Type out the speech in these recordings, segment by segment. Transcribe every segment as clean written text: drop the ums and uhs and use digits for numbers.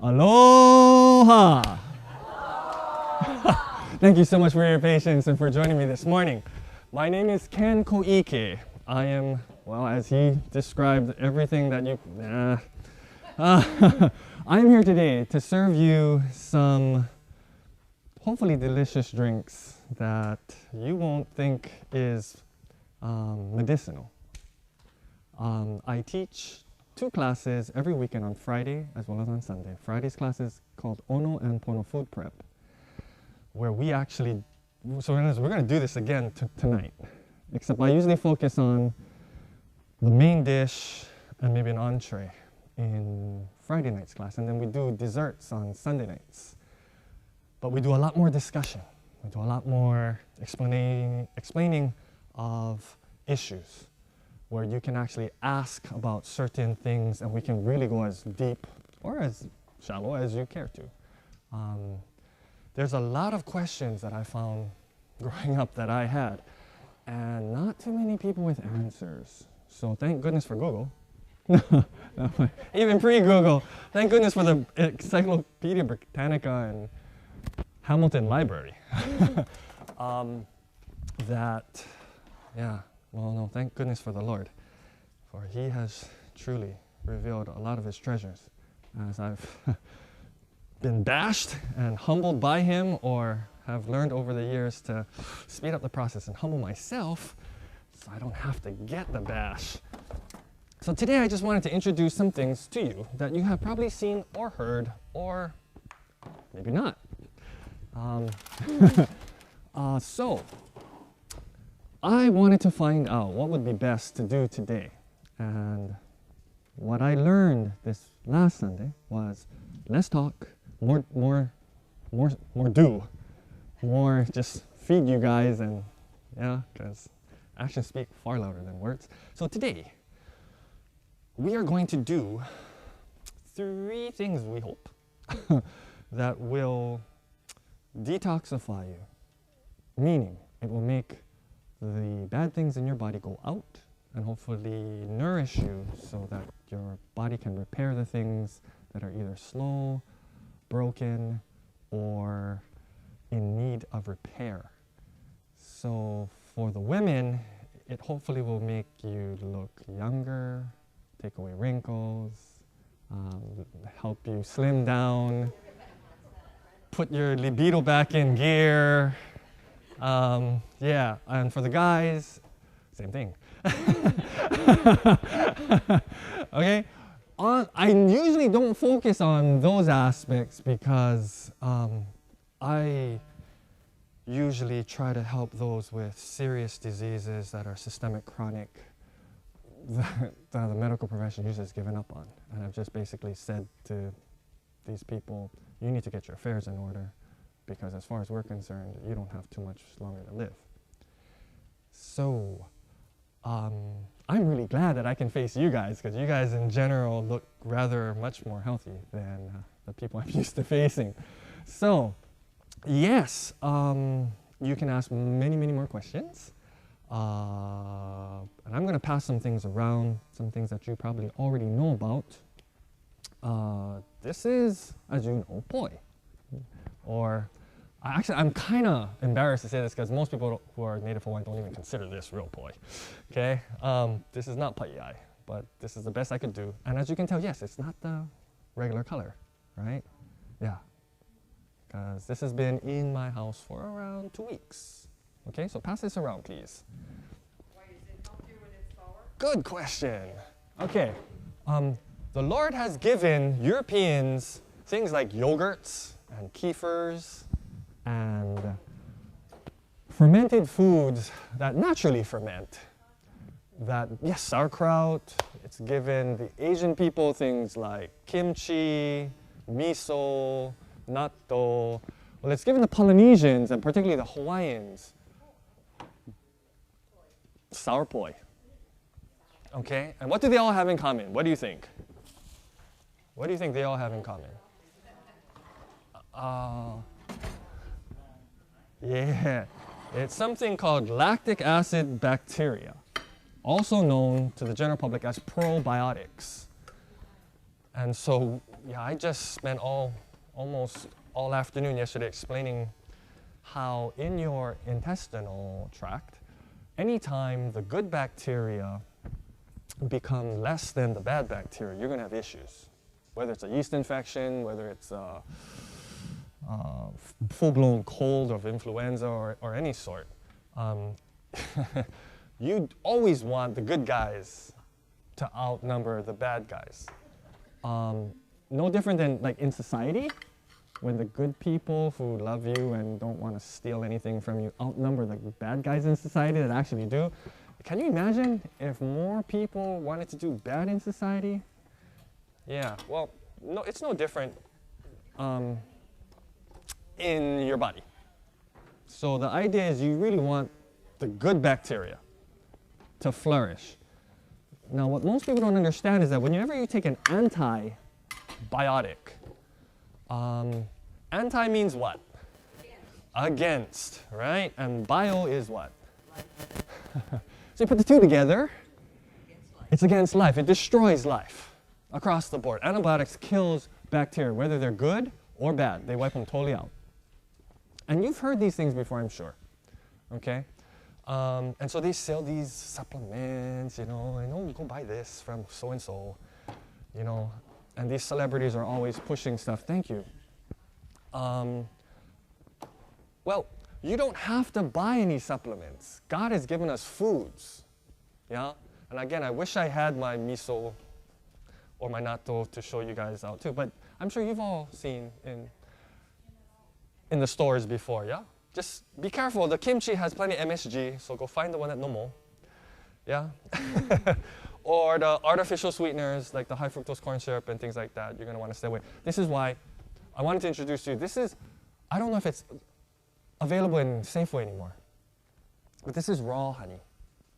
Aloha! Thank you so much for your patience and for joining me this morning. My name is Ken Koike. I am, well, as he described everything that you... I'm here today to serve you some hopefully delicious drinks that you won't think is medicinal. I teach 2 classes every weekend on Friday as well as on Sunday. Friday's class is called Ono and Pono Food Prep, where we actually, so we're going to do this again tonight, except I usually focus on the main dish and maybe an entree in Friday night's class, and then we do desserts on Sunday nights. But we do a lot more discussion. We do a lot more explaining of issues, where you can actually ask about certain things and we can really go as deep or as shallow as you care to. There's a lot of questions that I found growing up that I had, and not too many people with answers. So thank goodness for Google. Even pre-Google, thank goodness for the Encyclopedia Britannica and Hamilton Library. Well, no, thank goodness for the Lord, for He has truly revealed a lot of His treasures, as I've been bashed and humbled by Him, or have learned over the years to speed up the process and humble myself so I don't have to get the bash. So today I just wanted to introduce some things to you that you have probably seen or heard, or maybe not. So I wanted to find out what would be best to do today. And what I learned this last Sunday was less talk, more do, more just feed you guys, and yeah, because actions speak far louder than words. So today, we are going to do 3 things, we hope, that will detoxify you, meaning it will make the bad things in your body go out and hopefully nourish you so that your body can repair the things that are either slow, broken, or in need of repair. So for the women, it hopefully will make you look younger, take away wrinkles, help you slim down, put your libido back in gear. Yeah, and for the guys, same thing. Okay, I usually don't focus on those aspects because I usually try to help those with serious diseases that are systemic, chronic, that the medical profession usually has given up on. And I've just basically said to these people, you need to get your affairs in order, because as far as we're concerned, you don't have too much longer to live. So I'm really glad that I can face you guys, because you guys in general look rather much more healthy than the people I'm used to facing. So yes, you can ask many, many more questions. And I'm going to pass some things around, some things that you probably already know about. This is, as you know, poi. Or, actually, I'm kind of embarrassed to say this because most people who are native Hawaiian don't even consider this real poi. Okay? This is not pa'iai, but this is the best I could do. And as you can tell, yes, it's not the regular color, right? Yeah. Because this has been in my house for around 2 weeks. Okay, so pass this around, please. Why is it healthier when it's sour? Good question. Okay, the Lord has given Europeans things like yogurts and kefirs and fermented foods that naturally ferment. That, yes, sauerkraut. It's given the Asian people things like kimchi, miso, natto. Well, it's given the Polynesians, and particularly the Hawaiians, sour poi. Okay, and what do they all have in common? What do you think? What do you think they all have in common? Yeah, it's something called lactic acid bacteria, also known to the general public as probiotics. And so, yeah, I just spent almost all afternoon yesterday explaining how in your intestinal tract, anytime the good bacteria become less than the bad bacteria, you're going to have issues. Whether it's a yeast infection, whether it's a full-blown cold of influenza or any sort. You always want the good guys to outnumber the bad guys. No different than like in society, when the good people who love you and don't want to steal anything from you outnumber the bad guys in society that actually do. Can you imagine if more people wanted to do bad in society? Yeah, well, no, it's no different in your body. So the idea is you really want the good bacteria to flourish. Now, what most people don't understand is that whenever you take an antibiotic, anti means what? Against, right? And bio is what? So you put the two together, it's against life. It destroys life across the board. Antibiotics kills bacteria, whether they're good or bad. They wipe them totally out. And you've heard these things before, I'm sure. Okay? And so they sell these supplements, you know, and oh, go buy this from so-and-so, you know. And these celebrities are always pushing stuff. Thank you. Well, you don't have to buy any supplements. God has given us foods, yeah? And again, I wish I had my miso or my natto to show you guys out too, but I'm sure you've all seen in the stores before, yeah? Just be careful, the kimchi has plenty of MSG, so go find the one at Nomo, yeah? Or the artificial sweeteners, like the high fructose corn syrup and things like that, you're gonna wanna stay away. This is why I wanted to introduce you. This is, I don't know if it's available in Safeway anymore, but this is raw honey.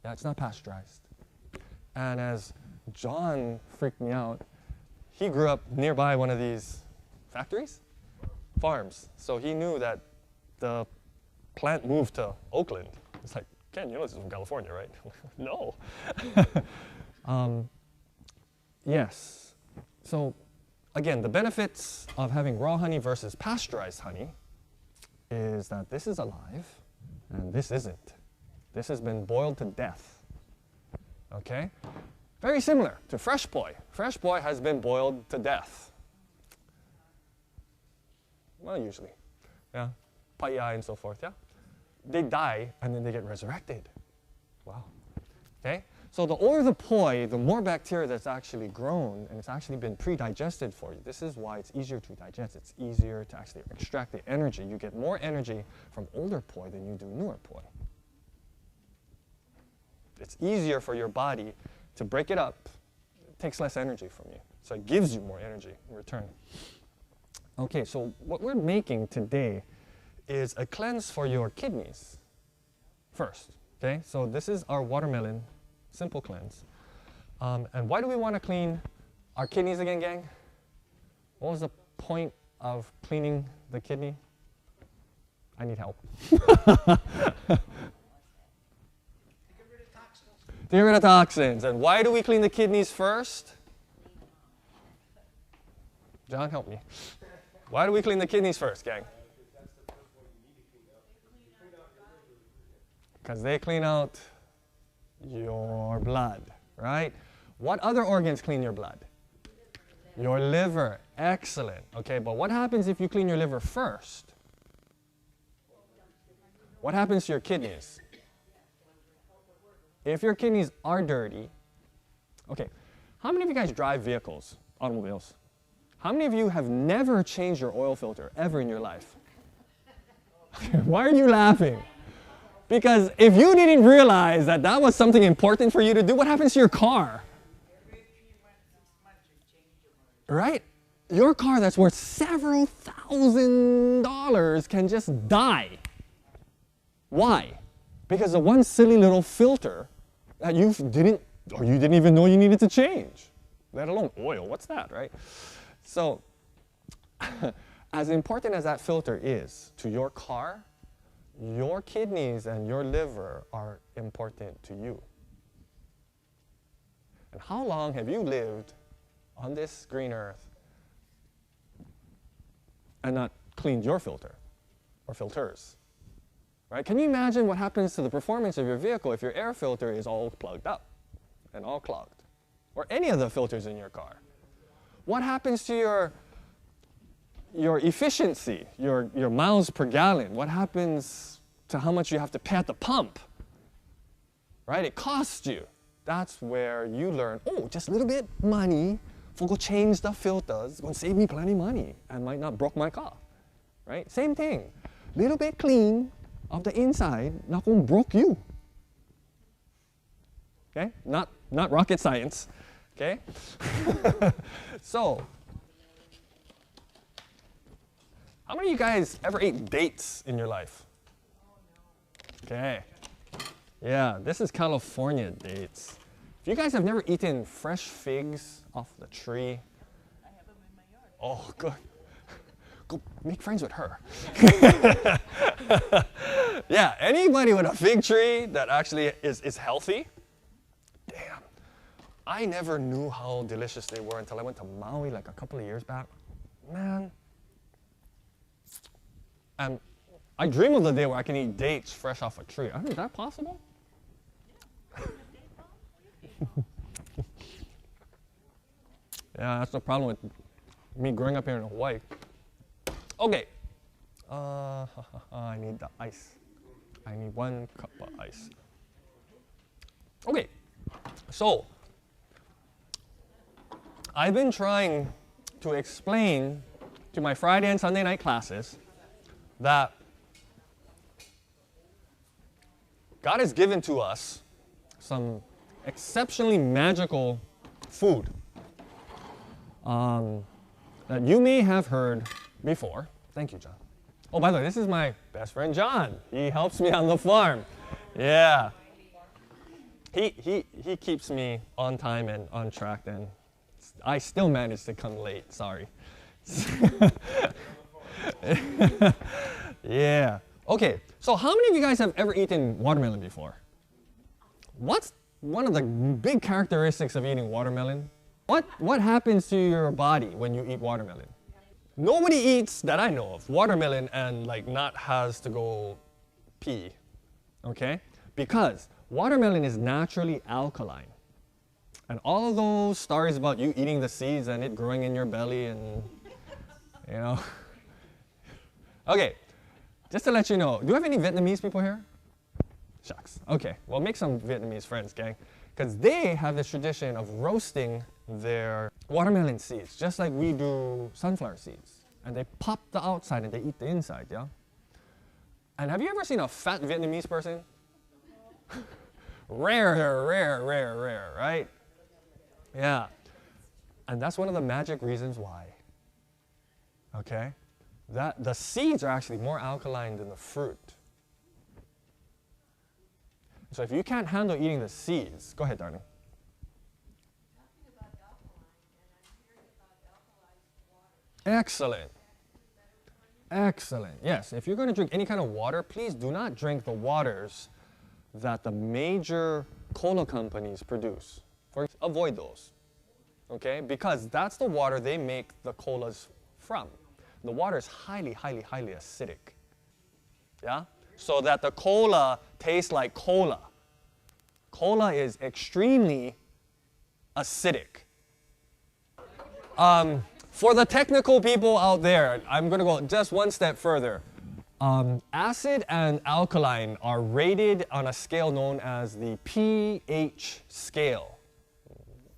Yeah, it's not pasteurized. And as John freaked me out, he grew up nearby one of these factories, farms. So he knew that the plant moved to Oakland. It's like, Ken, you know this is from California, right? No. Yes. So again, the benefits of having raw honey versus pasteurized honey is that this is alive and this isn't. This has been boiled to death. Okay? Very similar to fresh poi. Fresh poi has been boiled to death. Well, usually. Yeah. Paia and so forth, yeah? They die and then they get resurrected. Wow. Okay? So the older the poi, the more bacteria that's actually grown and it's actually been pre-digested for you. This is why it's easier to digest. It's easier to actually extract the energy. You get more energy from older poi than you do newer poi. It's easier for your body to break it up. It takes less energy from you. So it gives you more energy in return. Okay, so what we're making today is a cleanse for your kidneys first. Okay, so this is our watermelon simple cleanse. And why do we want to clean our kidneys again, gang? What was the point of cleaning the kidney? I need help. To get rid of toxins. To get rid of toxins. And why do we clean the kidneys first? John, help me. Why do we clean the kidneys first, gang? Because they clean out your blood, right? What other organs clean your blood? Your liver. Excellent. Okay, but what happens if you clean your liver first? What happens to your kidneys? If your kidneys are dirty, okay, how many of you guys drive vehicles, automobiles? How many of you have never changed your oil filter ever in your life? Why are you laughing? Because if you didn't realize that that was something important for you to do, what happens to your car? Right? Your car that's worth several $1,000s can just die. Why? Because of one silly little filter that you didn't even know you needed to change, let alone oil. What's that, right? So, as important as that filter is to your car, your kidneys and your liver are important to you. And how long have you lived on this green earth and not cleaned your filter or filters? Right? Can you imagine what happens to the performance of your vehicle if your air filter is all plugged up and all clogged? Or any of the filters in your car? What happens to your efficiency, your miles per gallon? What happens to how much you have to pay at the pump? Right? It costs you. That's where you learn, oh, just a little bit money for go change the filters, going to save me plenty money and might not broke my car. Right? Same thing. Little bit clean of the inside, not going to broke you. Okay? Not rocket science. Okay? So, how many of you guys ever ate dates in your life? Okay. Yeah, this is California dates. If you guys have never eaten fresh figs off the tree, I have them in my yard. oh, good. Go make friends with her. Yeah, anybody with a fig tree that actually is healthy, damn. I never knew how delicious they were until I went to Maui like a couple of years back. Man. And I dream of the day where I can eat dates fresh off a tree. I mean, is that possible? Yeah, that's the problem with me growing up here in Hawaii. Okay. I need the ice. I need 1 cup of ice. Okay. So, I've been trying to explain to my Friday and Sunday night classes that God has given to us some exceptionally magical food that you may have heard before. Thank you, John. Oh, by the way, this is my best friend, John. He helps me on the farm. Yeah. He keeps me on time and on track, and I still manage to come late. Sorry. Yeah. Okay, so how many of you guys have ever eaten watermelon before? What's one of the big characteristics of eating watermelon? What happens to your body when you eat watermelon? Nobody eats, that I know of, watermelon and like not has to go pee, okay? Because watermelon is naturally alkaline. And all of those stories about you eating the seeds and it growing in your belly and, you know. Okay, just to let you know, do you have any Vietnamese people here? Shucks. Okay, well, make some Vietnamese friends, gang. Because they have this tradition of roasting their watermelon seeds, just like we do sunflower seeds. And they pop the outside and they eat the inside, yeah? And have you ever seen a fat Vietnamese person? Rare, right? Yeah. And that's one of the magic reasons why. Okay? That the seeds are actually more alkaline than the fruit. So if you can't handle eating the seeds, go ahead, darling. Talking about alkaline, and I'm hearing about alkalized water. Excellent. Excellent. Yes, if you're going to drink any kind of water, please do not drink the waters that the major cola companies produce. Avoid those. Okay? Because that's the water they make the colas from. The water is highly acidic. Yeah? So that the cola tastes like cola. Cola is extremely acidic. For the technical people out there, I'm going to go just one step further. Acid and alkaline are rated on a scale known as the pH scale.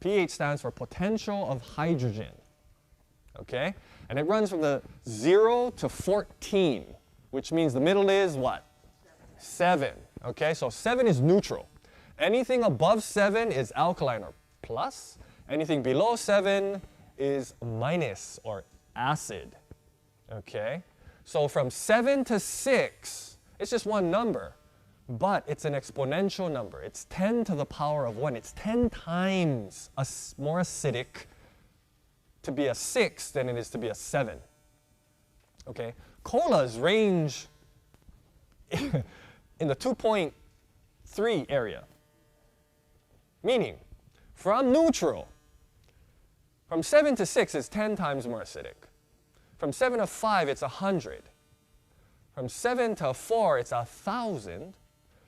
pH stands for potential of hydrogen. Okay? And it runs from the 0 to 14, which means the middle is what? 7. Okay, so 7 is neutral. Anything above 7 is alkaline or plus. Anything below 7 is minus or acid. Okay, so from 7 to 6, it's just one number, but it's an exponential number. It's 10 to the power of 1. It's 10 times more acidic to be a 6 than it is to be a 7. Okay, colas range in the 2.3 area, meaning from neutral From 7 to 6, it's 10 times more acidic. From 7 to 5, it's 100. From 7 to 4, it's 1,000.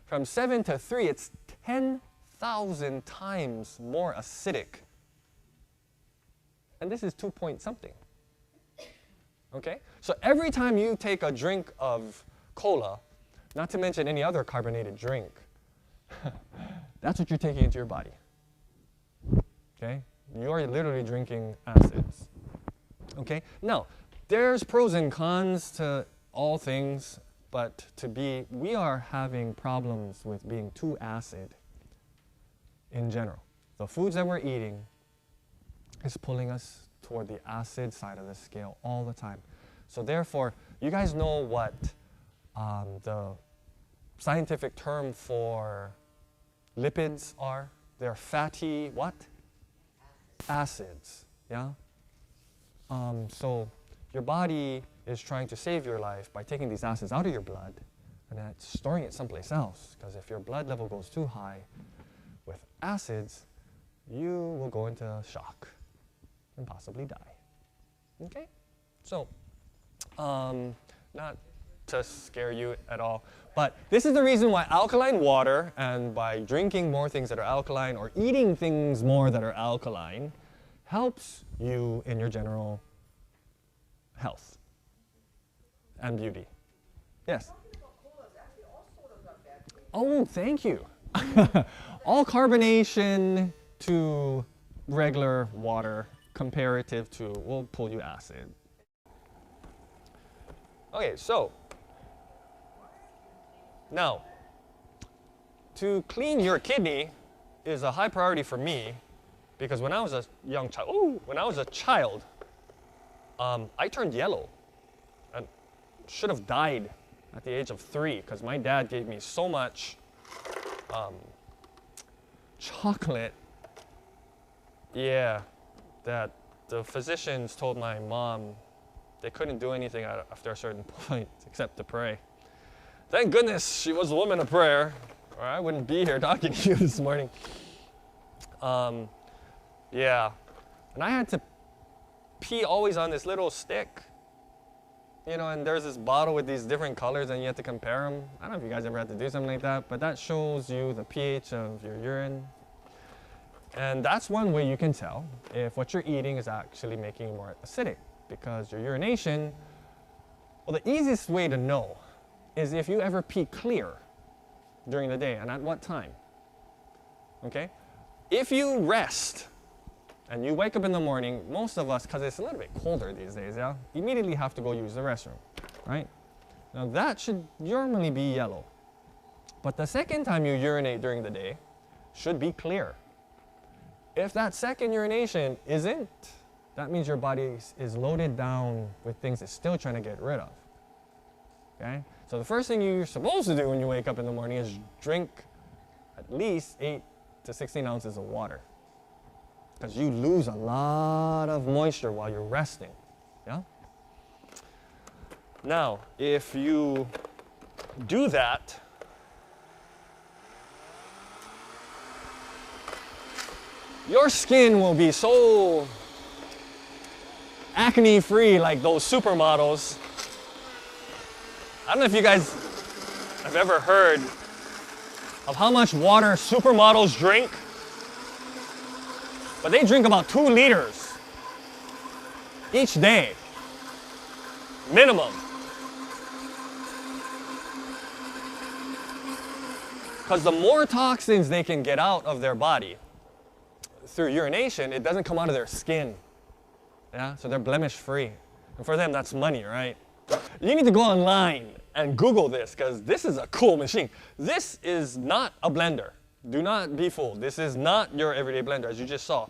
From 7 to 3, it's 10,000 times more acidic. And this is 2 point something. Okay? So every time you take a drink of cola, not to mention any other carbonated drink, that's what you're taking into your body. Okay? You are literally drinking acids. Okay? Now, there's pros and cons to all things, but we are having problems with being too acid in general. The foods that we're eating is pulling us toward the acid side of the scale all the time. So therefore, you guys know what the scientific term for lipids are? They're fatty what? Acids, yeah? So your body is trying to save your life by taking these acids out of your blood and then storing it someplace else. Because if your blood level goes too high with acids, you will go into shock and possibly die. Okay? So, not to scare you at all, but this is the reason why alkaline water, and by drinking more things that are alkaline or eating things more that are alkaline, helps you in your general health and beauty. Yes? Oh, thank you. All carbonation to regular water comparative to will pull you acid. Okay, so now to clean your kidney is a high priority for me because when I was a young child, I turned yellow and should have died at the age of 3 because my dad gave me so much chocolate, yeah, that the physicians told my mom they couldn't do anything after a certain point except to pray. Thank goodness she was a woman of prayer, or I wouldn't be here talking to you this morning. Yeah, and I had to pee always on this little stick, you know, and there's this bottle with these different colors and you have to compare them. I don't know if you guys ever had to do something like that, but that shows you the pH of your urine. And that's one way you can tell if what you're eating is actually making you more acidic, because your urination, well, the easiest way to know is if you ever pee clear during the day, and at what time, okay? If you rest and you wake up in the morning, most of us, because it's a little bit colder these days, yeah, immediately have to go use the restroom, right? Now that should normally be yellow. But the second time you urinate during the day should be clear. If that second urination isn't, that means your body is loaded down with things it's still trying to get rid of, okay? So the first thing you're supposed to do when you wake up in the morning is drink at least 8 to 16 ounces of water, because you lose a lot of moisture while you're resting, yeah? Now, if you do that, your skin will be so acne-free like those supermodels. I don't know if you guys have ever heard of how much water supermodels drink, but they drink about 2 liters each day, minimum. Because the more toxins they can get out of their body through urination, it doesn't come out of their skin. Yeah, so they're blemish-free. And for them, that's money, right? You need to go online and Google this, because this is a cool machine. This is not a blender. Do not be fooled. This is not your everyday blender, as you just saw.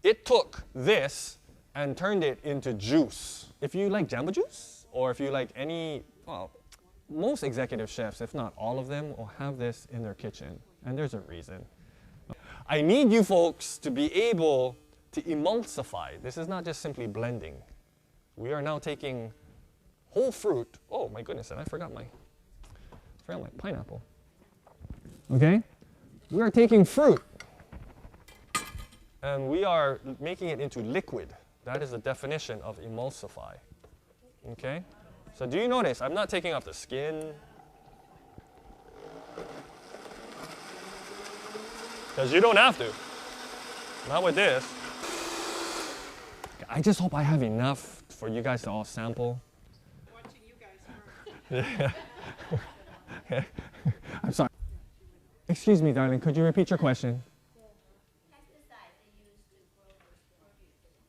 It took this and turned it into juice. If you like Jamba Juice, or if you like any, well, most executive chefs, if not all of them, will have this in their kitchen. And there's a reason. I need you folks to be able to emulsify. This is not just simply blending. We are now taking whole fruit. Oh my goodness, and I forgot my pineapple. Okay? We are taking fruit and we are making it into liquid. That is the definition of emulsify. Okay? So do you notice I'm not taking off the skin? Because you don't have to. Not with this. I just hope I have enough for you guys to all sample. Watching you guys work. Yeah. I'm sorry. Excuse me, darling, could you repeat your question?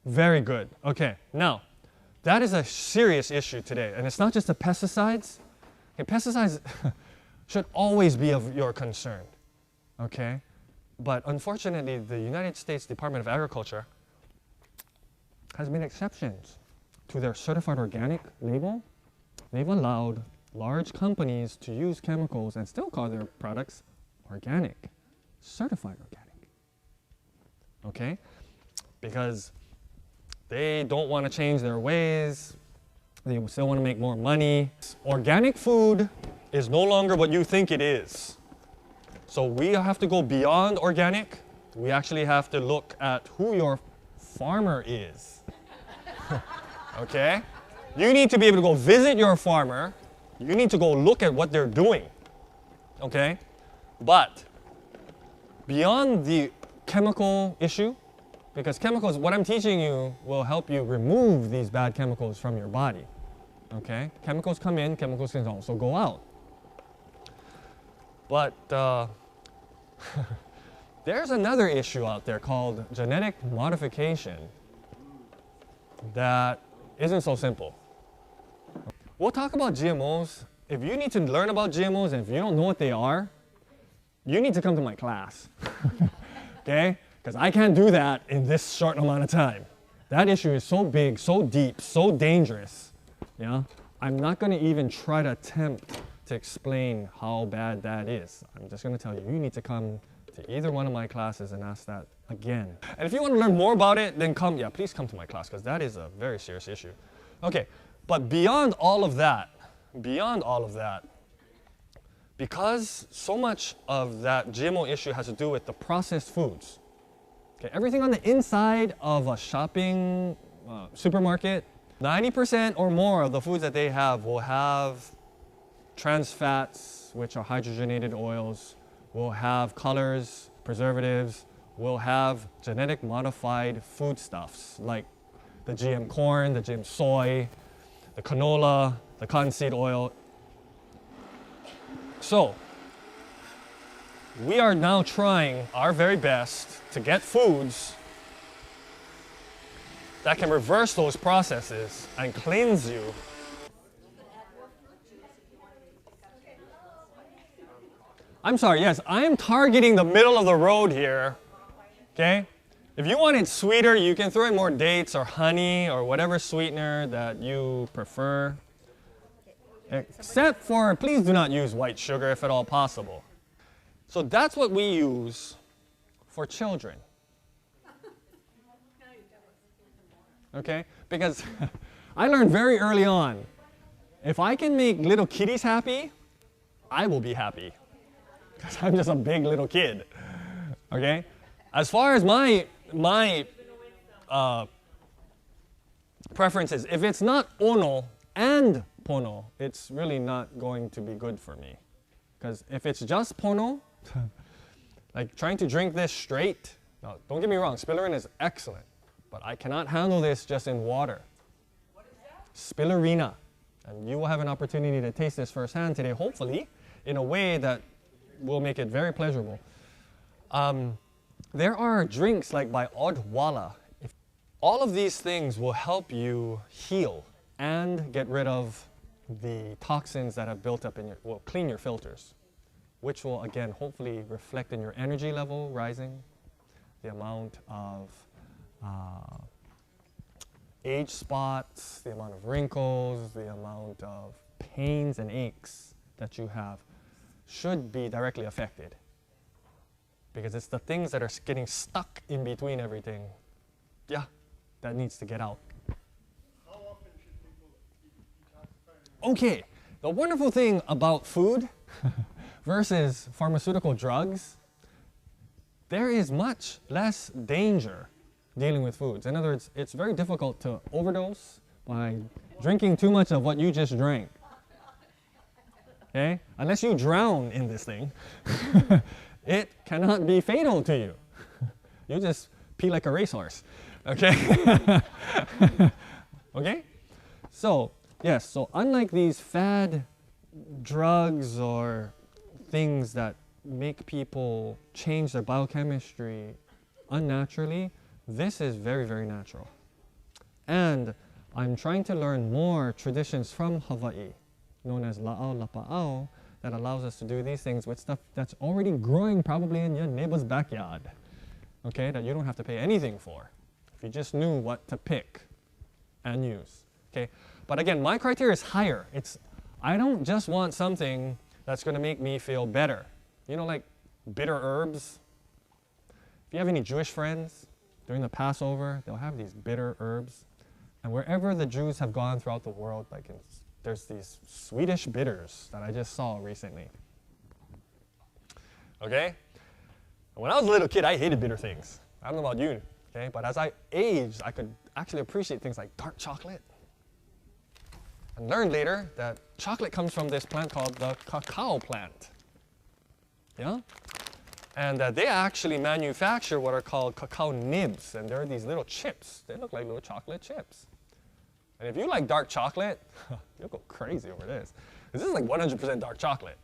Very good. Okay, now, that is a serious issue today. And it's not just the pesticides. Okay, pesticides should always be of your concern. Okay? But unfortunately, the United States Department of Agriculture has made exceptions to their certified organic label. They've allowed large companies to use chemicals and still call their products organic, certified organic. Okay? Because they don't want to change their ways. They still want to make more money. Organic food is no longer what you think it is. So we have to go beyond organic. We actually have to look at who your farmer is. Okay? You need to be able to go visit your farmer. You need to go look at what they're doing. Okay? But beyond the chemical issue, because chemicals, what I'm teaching you will help you remove these bad chemicals from your body. Okay? Chemicals come in, chemicals can also go out. But there's another issue out there called genetic modification that isn't so simple. We'll talk about GMOs. If you need to learn about GMOs and if you don't know what they are, you need to come to my class. Okay? Because I can't do that in this short amount of time. That issue is so big, so deep, so dangerous. Yeah? I'm not going to even try to attempt to explain how bad that is. I'm just going to tell you, you need to come to either one of my classes and ask that again. And if you want to learn more about it, then please come to my class, because that is a very serious issue. Okay, but beyond all of that, because so much of that GMO issue has to do with the processed foods. Okay, everything on the inside of a shopping supermarket, 90% or more of the foods that they have will have trans fats, which are hydrogenated oils, will have colors, preservatives, will have genetic modified foodstuffs like the GM corn, the GM soy, the canola, the cottonseed oil. So, we are now trying our very best to get foods that can reverse those processes and cleanse you. I'm sorry, yes, I am targeting the middle of the road here, okay? If you want it sweeter, you can throw in more dates or honey or whatever sweetener that you prefer. Except for, please do not use white sugar if at all possible. So that's what we use for children. Okay? Because I learned very early on, if I can make little kitties happy, I will be happy. Because I'm just a big little kid. Okay? As far as my preferences, if it's not ono and pono, it's really not going to be good for me. Because if it's just pono, like trying to drink this straight, no, don't get me wrong, spirulina is excellent, but I cannot handle this just in water. What is that? Spirulina. And you will have an opportunity to taste this firsthand today, hopefully, in a way that will make it very pleasurable. There are drinks like by Odwalla. All of these things will help you heal and get rid of the toxins that have built up in your, will clean your filters, which will again hopefully reflect in your energy level rising, the amount of age spots, the amount of wrinkles, the amount of pains and aches that you have should be directly affected. Because it's the things that are getting stuck in between everything, yeah, that needs to get out. How often should people detoxify? Okay, the wonderful thing about food versus pharmaceutical drugs there is much less danger dealing with foods. In other words, it's very difficult to overdose by drinking too much of what you just drank. Okay? Unless you drown in this thing, it cannot be fatal to you. You just pee like a racehorse. Okay? Okay? So, yes, so unlike these fad drugs or things that make people change their biochemistry unnaturally, this is very, very natural. And I'm trying to learn more traditions from Hawaii, known as la'au lapa'au, that allows us to do these things with stuff that's already growing probably in your neighbor's backyard, okay, that you don't have to pay anything for, if you just knew what to pick and use, okay? But again, my criteria is higher. I don't just want something that's going to make me feel better. You know, like bitter herbs. If you have any Jewish friends, during the Passover, they'll have these bitter herbs. And wherever the Jews have gone throughout the world, like there's these Swedish bitters that I just saw recently. Okay? When I was a little kid, I hated bitter things. I don't know about you, okay? But as I aged, I could actually appreciate things like dark chocolate. And learned later that chocolate comes from this plant called the cacao plant. Yeah? And they actually manufacture what are called cacao nibs, and they're these little chips. They look like little chocolate chips. And if you like dark chocolate, you'll go crazy over this. This is like 100% dark chocolate.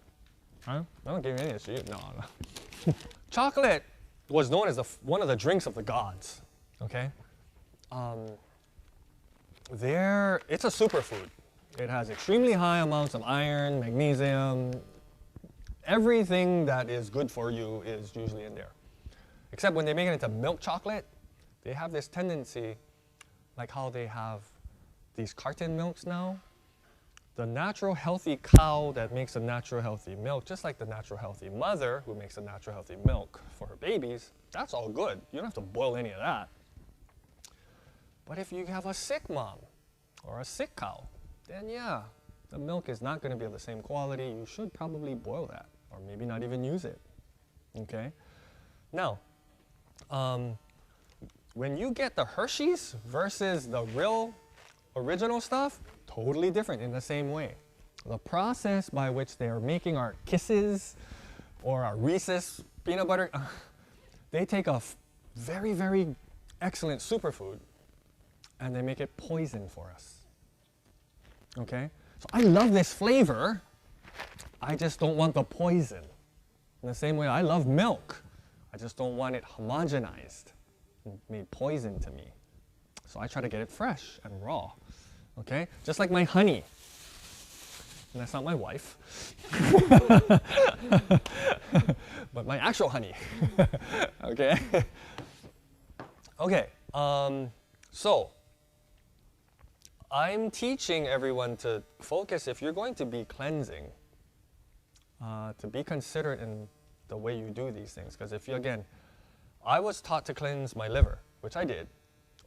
Huh? I don't give you any of this shit. No. Chocolate was known as one of the drinks of the gods. Okay? It's a superfood. It has extremely high amounts of iron, magnesium. Everything that is good for you is usually in there. Except when they make it into milk chocolate, they have this tendency, like how they have these carton milks now. The natural healthy cow that makes a natural healthy milk, just like the natural healthy mother who makes a natural healthy milk for her babies, that's all good. You don't have to boil any of that. But if you have a sick mom or a sick cow, then yeah, the milk is not going to be of the same quality. You should probably boil that, or maybe not even use it. Okay? Now, when you get the Hershey's versus the real original stuff, totally different in the same way. The process by which they are making our Kisses or our Reese's peanut butter, they take a very, very excellent superfood and they make it poison for us. Okay? So I love this flavor, I just don't want the poison. In the same way I love milk, I just don't want it homogenized and made poison to me. So I try to get it fresh and raw. Okay? Just like my honey. And that's not my wife. But my actual honey. Okay? Okay. So I'm teaching everyone to focus, if you're going to be cleansing, to be considerate in the way you do these things. Because if you, again, I was taught to cleanse my liver, which I did,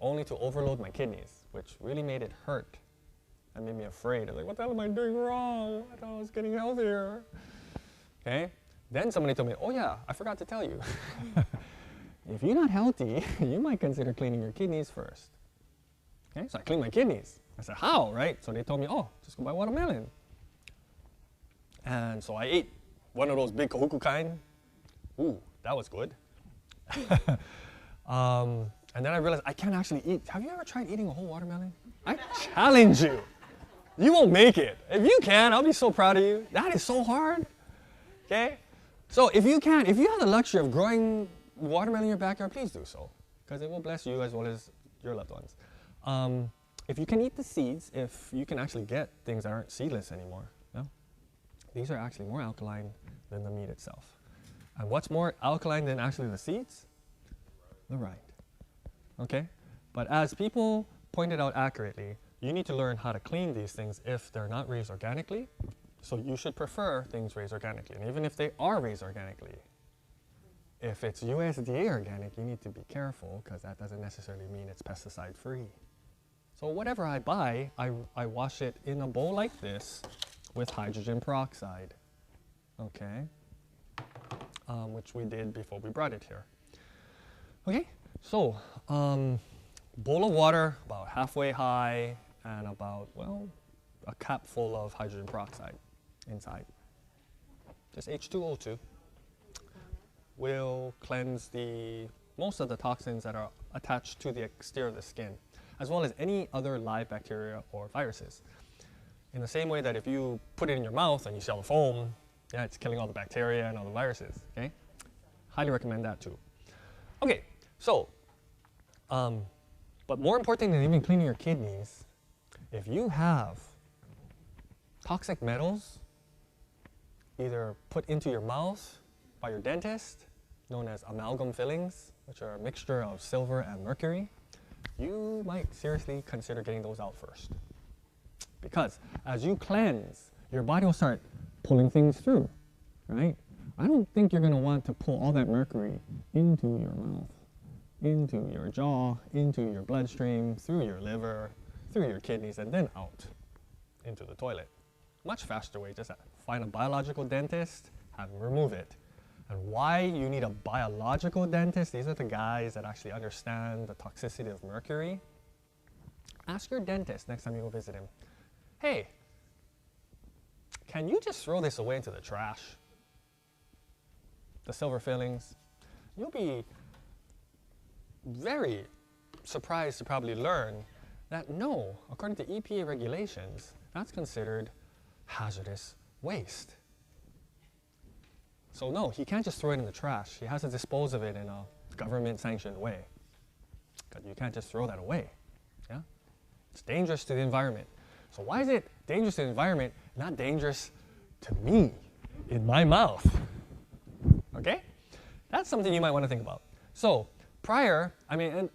only to overload my kidneys, which really made it hurt and made me afraid. I was like, what the hell am I doing wrong? I thought I was getting healthier. Okay? Then somebody told me, oh yeah, I forgot to tell you. If you're not healthy, you might consider cleaning your kidneys first. Okay? So I cleaned my kidneys. I said, how, right? So they told me, oh, just go buy watermelon. And so I ate one of those big kahuku kind. Ooh, that was good. And then I realized I can't actually eat. Have you ever tried eating a whole watermelon? I challenge you. You won't make it. If you can, I'll be so proud of you. That is so hard. Okay? So if you can, if you have the luxury of growing watermelon in your backyard, please do so. Because it will bless you as well as your loved ones. If you can eat the seeds, if you can actually get things that aren't seedless anymore, no? These are actually more alkaline than the meat itself. And what's more alkaline than actually the seeds? The rind. Okay? But as people pointed out accurately, you need to learn how to clean these things if they're not raised organically. So you should prefer things raised organically. And even if they are raised organically, if it's USDA organic, you need to be careful because that doesn't necessarily mean it's pesticide free. So whatever I buy, I wash it in a bowl like this with hydrogen peroxide. Okay? Which we did before we brought it here. Okay, so bowl of water about halfway high and about, well, a cup full of hydrogen peroxide inside. Just H2O2 will cleanse most of the toxins that are attached to the exterior of the skin, as well as any other live bacteria or viruses. In the same way that if you put it in your mouth and you see all the foam, yeah, it's killing all the bacteria and all the viruses, okay? Highly recommend that too. Okay, so, but more important than even cleaning your kidneys, if you have toxic metals either put into your mouth by your dentist, known as amalgam fillings, which are a mixture of silver and mercury, you might seriously consider getting those out first. Because as you cleanse, your body will start pulling things through, right? I don't think you're going to want to pull all that mercury into your mouth, into your jaw, into your bloodstream, through your liver, through your kidneys, and then out into the toilet. Much faster way, just find a biological dentist, have them remove it. And why you need a biological dentist, these are the guys that actually understand the toxicity of mercury. Ask your dentist next time you go visit him, hey, can you just throw this away into the trash? The silver fillings. You'll be very surprised to probably learn that no, according to EPA regulations, that's considered hazardous waste. So no, he can't just throw it in the trash. He has to dispose of it in a government-sanctioned way. Because you can't just throw that away. Yeah? It's dangerous to the environment. So why is it dangerous to the environment, not dangerous to me, in my mouth? Okay? That's something you might want to think about. So prior, and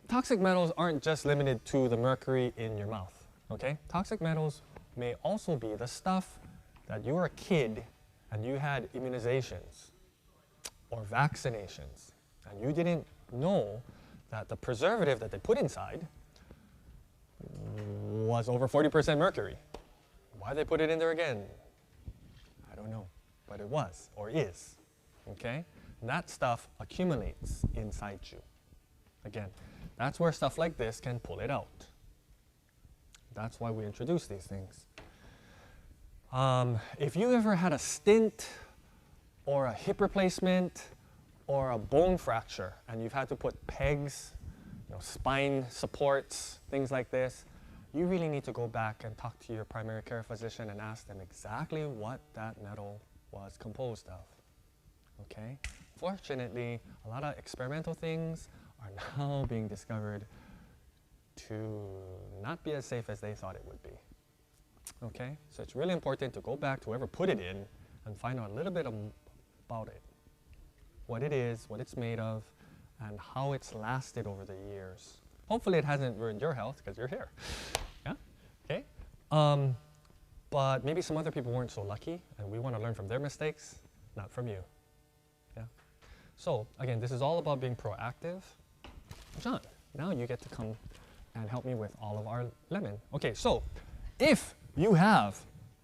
toxic metals aren't just limited to the mercury in your mouth. Okay? Toxic metals may also be the stuff that you were a kid and you had immunizations or vaccinations, and you didn't know that the preservative that they put inside was over 40% mercury. Why they put it in there again? I don't know, but it was or is, okay? And that stuff accumulates inside you. Again, that's where stuff like this can pull it out. That's why we introduce these things. If you ever had a stint or a hip replacement or a bone fracture and you've had to put pegs, spine supports, things like this, you really need to go back and talk to your primary care physician and ask them exactly what that metal was composed of. Okay? Fortunately, a lot of experimental things are now being discovered to not be as safe as they thought it would be. Okay? So it's really important to go back to whoever put it in and find out a little bit about it. What it is, what it's made of, and how it's lasted over the years. Hopefully it hasn't ruined your health because you're here. Yeah? Okay? But maybe some other people weren't so lucky and we want to learn from their mistakes, not from you. Yeah? So again, this is all about being proactive. John, now you get to come and help me with all of our lemon. Okay, so if you have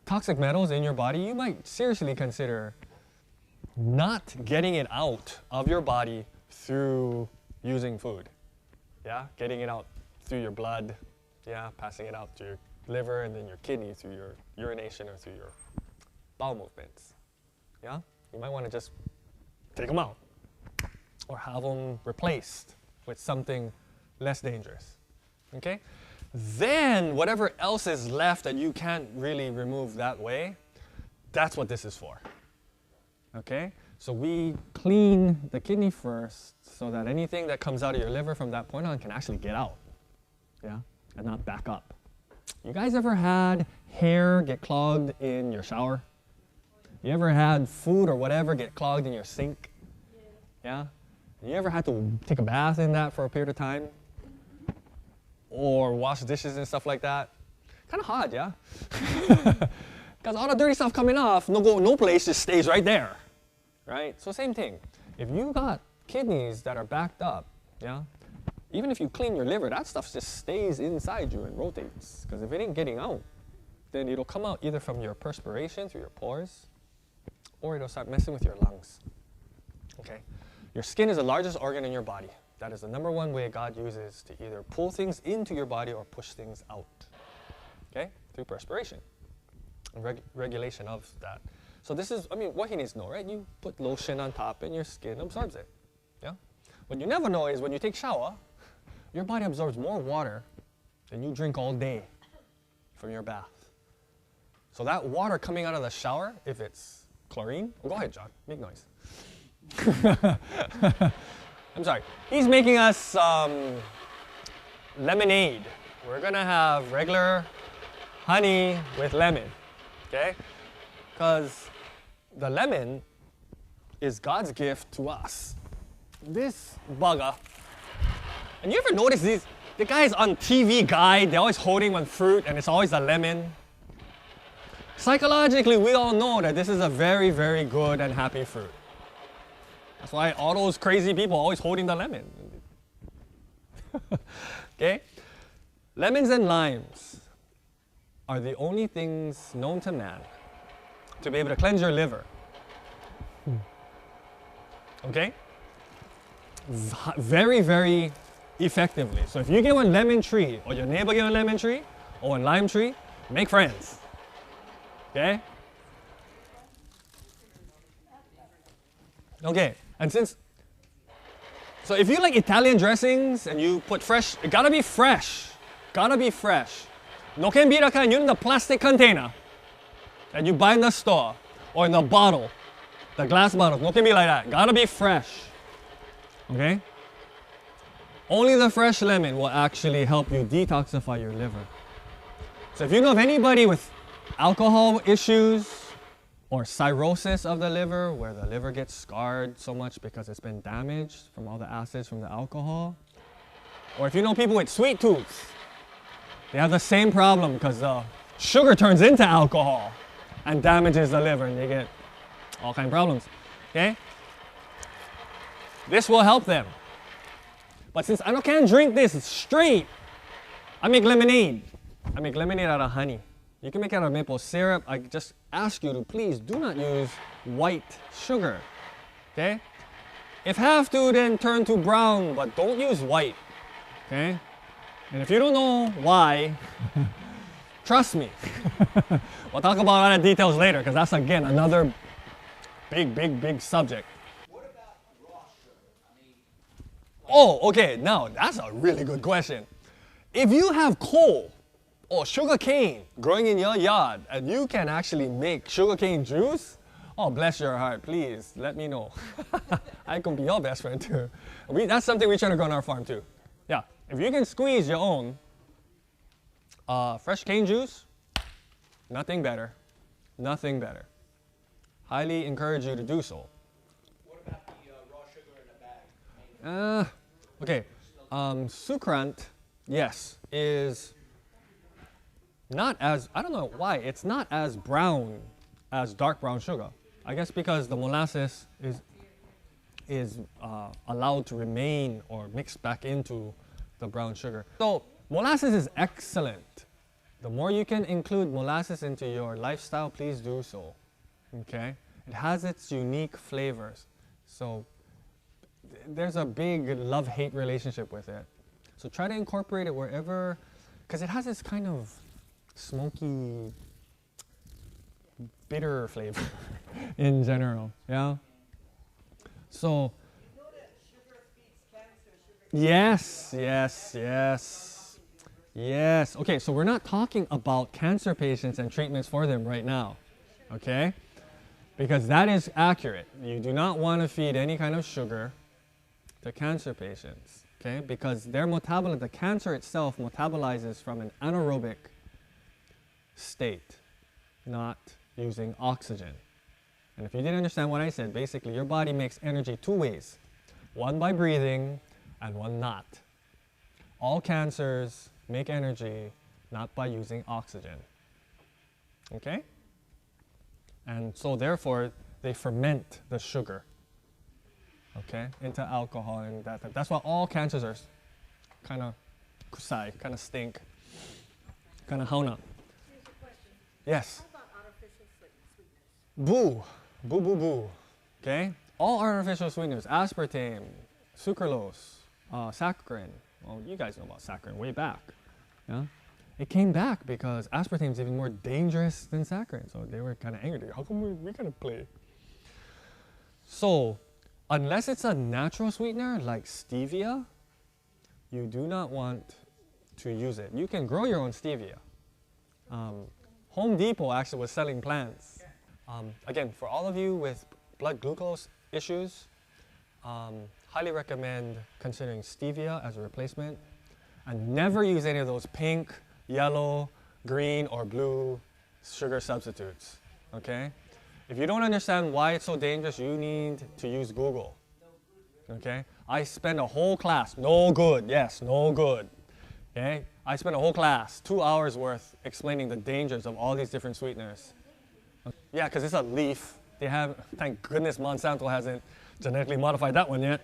toxic metals in your body, you might seriously consider not getting it out of your body through using food. Yeah, getting it out through your blood, yeah, passing it out to your liver and then your kidney through your urination or through your bowel movements. Yeah, you might want to just take them out or have them replaced with something less dangerous. Okay? Then whatever else is left that you can't really remove that way, that's what this is for. Okay? So we clean the kidney first so that anything that comes out of your liver from that point on can actually get out. Yeah? And not back up. You guys ever had hair get clogged in your shower? You ever had food or whatever get clogged in your sink? Yeah? You ever had to take a bath in that for a period of time? Or wash dishes and stuff like that? Kind of hard, yeah? Because all the dirty stuff coming off, no place, just stays right there. Right? So same thing. If you got kidneys that are backed up, yeah, even if you clean your liver, that stuff just stays inside you and rotates. Because if it ain't getting out, then it'll come out either from your perspiration through your pores, or it'll start messing with your lungs. Okay? Your skin is the largest organ in your body. That is the number one way God uses to either pull things into your body or push things out. Okay? Through perspiration and regulation of that. So this is, I mean, what he needs to know, right? You put lotion on top and your skin absorbs it. Yeah? What you never know is when you take shower, your body absorbs more water than you drink all day from your bath. So that water coming out of the shower, if it's chlorine, oh, go ahead, John, make noise. I'm sorry. He's making us lemonade. We're gonna have regular honey with lemon, okay? Because the lemon is God's gift to us. This bugger, and you ever notice the guys on TV guide, they're always holding one fruit and it's always a lemon. Psychologically, we all know that this is a very, very good and happy fruit. That's why all those crazy people are always holding the lemon. Okay? Lemons and limes are the only things known to man to be able to cleanse your liver. Okay? Very, very effectively. So if you get one lemon tree, or your neighbor get a lemon tree, or one lime tree, make friends. Okay? Okay, and so if you like Italian dressings and you put fresh, it gotta be fresh. Gotta be fresh. No can be the kind in the plastic container that you buy in the store or in the bottle, the glass bottles. No can be like that. Gotta be fresh. Okay? Only the fresh lemon will actually help you detoxify your liver. So if you know of anybody with alcohol issues or cirrhosis of the liver, where the liver gets scarred so much because it's been damaged from all the acids from the alcohol, or if you know people with sweet tooth, they have the same problem because sugar turns into alcohol and damages the liver and they get all kinds of problems. Okay? This will help them. But since I can't drink this straight, I make lemonade. I make lemonade out of honey. You can make it out of maple syrup. I just ask you to please do not use white sugar. Okay? If have to, then turn to brown, but don't use white. Okay? And if you don't know why, trust me. We'll talk about all the details later, because that's again another big subject. What about raw sugar? Oh, okay. Now that's a really good question. If you have coal or sugar cane growing in your yard and you can actually make sugar cane juice, oh, bless your heart, please let me know. I can be your best friend too. That's something we're trying to grow on our farm too. Yeah, if you can squeeze your own fresh cane juice, nothing better. Nothing better. Highly encourage you to do so. What about the raw sugar in a bag? Okay, sucrant, yes, is not as, I don't know why, it's not as brown as dark brown sugar. I guess because the molasses is allowed to remain or mix back into the brown sugar. So molasses is excellent. The more you can include molasses into your lifestyle, please do so. Okay? It has its unique flavors. So there's a big love-hate relationship with it. So try to incorporate it wherever, because it has this kind of smoky, bitter flavor in general, yeah? So, You know that sugar feeds cancer, yes. Okay, so we're not talking about cancer patients and treatments for them right now, okay? Because that is accurate. You do not want to feed any kind of sugar to cancer patients, okay? Because their metabolism, the cancer itself metabolizes from an anaerobic state, not using oxygen. And if you didn't understand what I said, basically your body makes energy two ways, one by breathing and one not. All cancers make energy not by using oxygen, okay? And so therefore they ferment the sugar, okay, into alcohol, and that's why all cancers are kind of kusai, kind of stink, kind of hauna. Here's a question. Yes. How about artificial sweeteners? Boo, okay? All artificial sweeteners, aspartame, sucralose, saccharin. Well, you guys know about saccharin way back. Yeah? It came back because aspartame is even more dangerous than saccharin. So they were kind of angry. How come we kind of play? So unless it's a natural sweetener like stevia, you do not want to use it. You can grow your own stevia. Home Depot actually was selling plants. Again, for all of you with blood glucose issues, highly recommend considering stevia as a replacement, and never use any of those pink, yellow, green, or blue sugar substitutes, okay? If you don't understand why it's so dangerous, you need to use Google, okay? I spent a whole class, no good, yes, no good, okay? I spent a whole class, 2 hours worth, explaining the dangers of all these different sweeteners. Yeah, because it's a leaf. They have, thank goodness Monsanto hasn't genetically modified that one yet.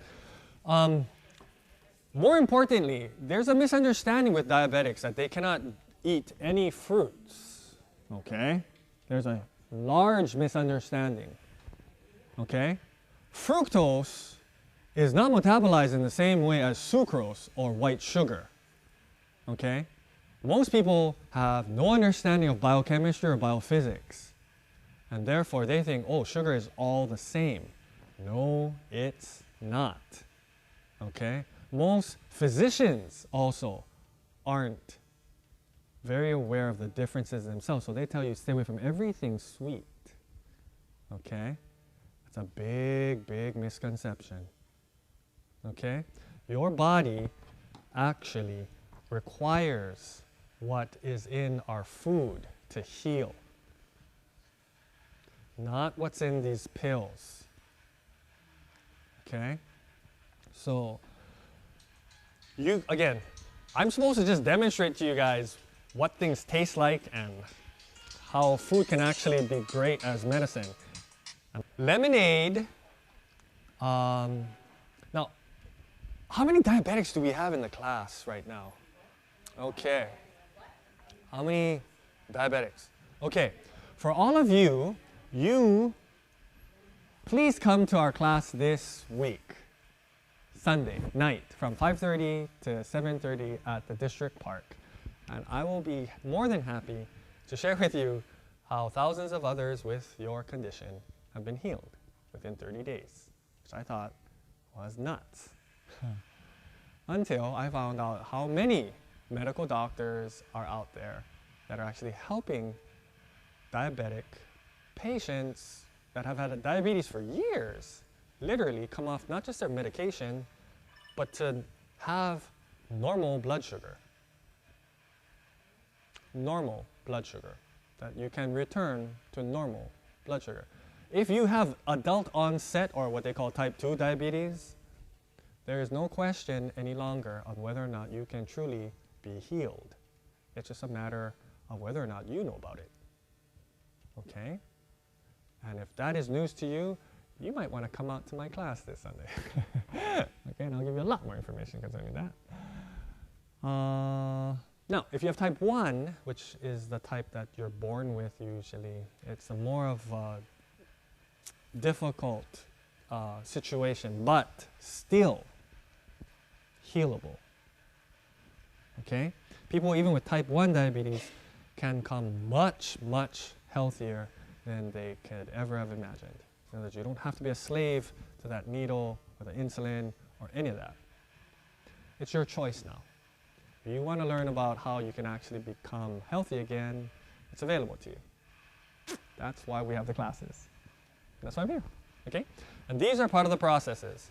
More importantly, there's a misunderstanding with diabetics that they cannot eat any fruits, okay? There's a large misunderstanding, okay? Fructose is not metabolized in the same way as sucrose or white sugar, okay? Most people have no understanding of biochemistry or biophysics, and therefore they think, oh, sugar is all the same. No, it's not, okay? Most physicians also aren't very aware of the differences themselves, so they tell you stay away from everything sweet, okay? That's a big, big misconception, okay? Your body actually requires what is in our food to heal, not what's in these pills, okay? So, again, I'm supposed to just demonstrate to you guys what things taste like and how food can actually be great as medicine. Lemonade, now, how many diabetics do we have in the class right now? Okay, how many diabetics? Okay, for all of you, please come to our class this week. Sunday night from 5:30 to 7:30 at the district park. And I will be more than happy to share with you how thousands of others with your condition have been healed within 30 days, which I thought was nuts. Until I found out how many medical doctors are out there that are actually helping diabetic patients that have had diabetes for years literally come off not just their medication, but to have normal blood sugar. Normal blood sugar, that you can return to normal blood sugar. If you have adult onset or what they call type 2 diabetes, there is no question any longer on whether or not you can truly be healed. It's just a matter of whether or not you know about it, okay? And if that is news to you, you might want to come out to my class this Sunday. Okay, and I'll give you a lot more information concerning that. Now, if you have type 1, which is the type that you're born with usually, it's a more of a difficult situation, but still healable. Okay? People even with type 1 diabetes can come much, much healthier than they could ever have imagined. In other words, you don't have to be a slave to that needle or the insulin or any of that. It's your choice now. If you want to learn about how you can actually become healthy again, it's available to you. That's why we have the classes. That's why I'm here, okay? And these are part of the processes.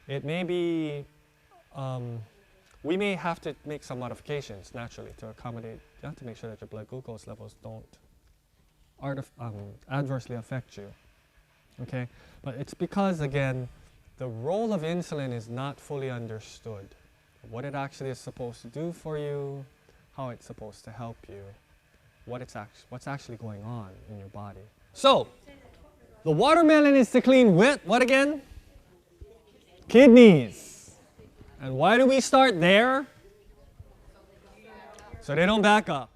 It may be, we may have to make some modifications naturally to accommodate, you have to make sure that your blood glucose levels don't adversely affect you, okay? But it's because, again, the role of insulin is not fully understood. What it actually is supposed to do for you, how it's supposed to help you, what's actually going on in your body. So, the watermelon is to clean with what again? Kidneys. And why do we start there? So they don't back up.